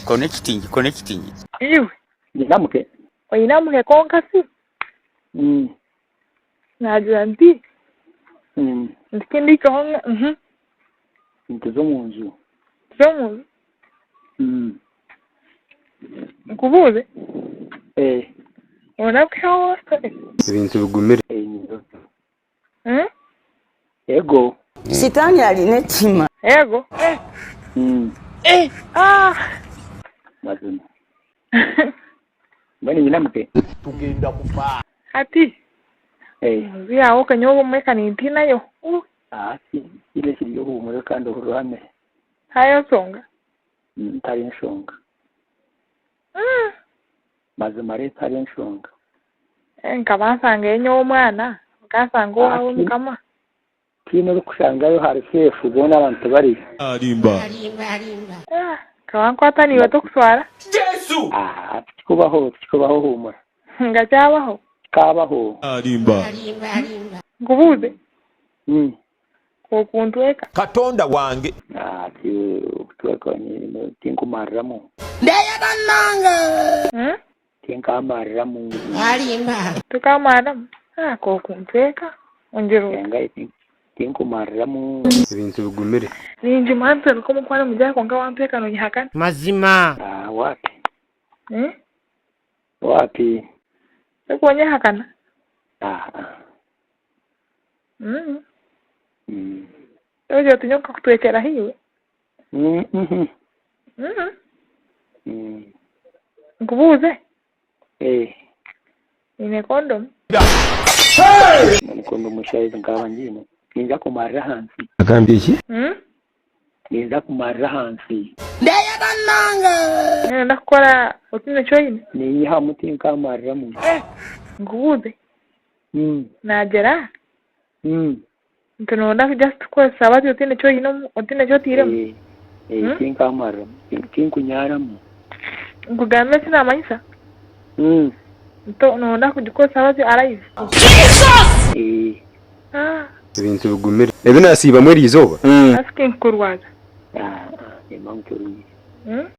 connecting. Iwe. Ninamuke. Oyinamuke konkasi. Nagira nti. Ndikindi kahonga. Ntuzo munzu. Zomu. Nkubuze. Onabikawa. Ibintu bigumire. Ego. Sitani aline chima. Ego. Mazuna. Bani ninamuke. Tugenda kufa. Ati. Zia oka nyogo mweka ni ntina yo. Ile siri yo humura kandi uruhame. Hayo songa. Ntari nshonga. Mazumare ntari nshonga. Nkabasanga enyo omwana. Kasanga wawe mukama. Kino rukushangayo hari sefu bona abantu bari. Arimba. Kawankwata niwe tokuswara. Yesu. Kikubaho humura. Ngacyabaho. Kabaho. Arimba. Ngubuze. Okuntweka. Katonda wange. Kutweka ni tinkumarramu. Nanga. Tinkamarramu. Arimba. Tukamaramu. Kokuntweka. Onjero. Tinkumarramu. Ibintu bigumire. Ninji manza ko mukwana mujya konga wampeka no nyihakana. Mazima. Wapi? Wapi? Ko nyihakana. Ojo tunyoka kutwekera hiwe. Nkubuze. Ine condom. Kondo mushayize ngaba njino. Ninja kumarra hansi. Agambye iki? Ninja kumarra hansi. Nanga. Ndakora otine choyine. Ni ha mutin kamarramu. Ngubuze. Najera. Ntonda just ko sabati otine choyine otine chotiremo. Tinkamarramu. Tinkunyaramu. Ngugambe sina manyisa. Ntonda kujiko sabati alive. Ibintu bigumire. Ebinasiba mweri izoba. Asking kurwaza. Imam kuri.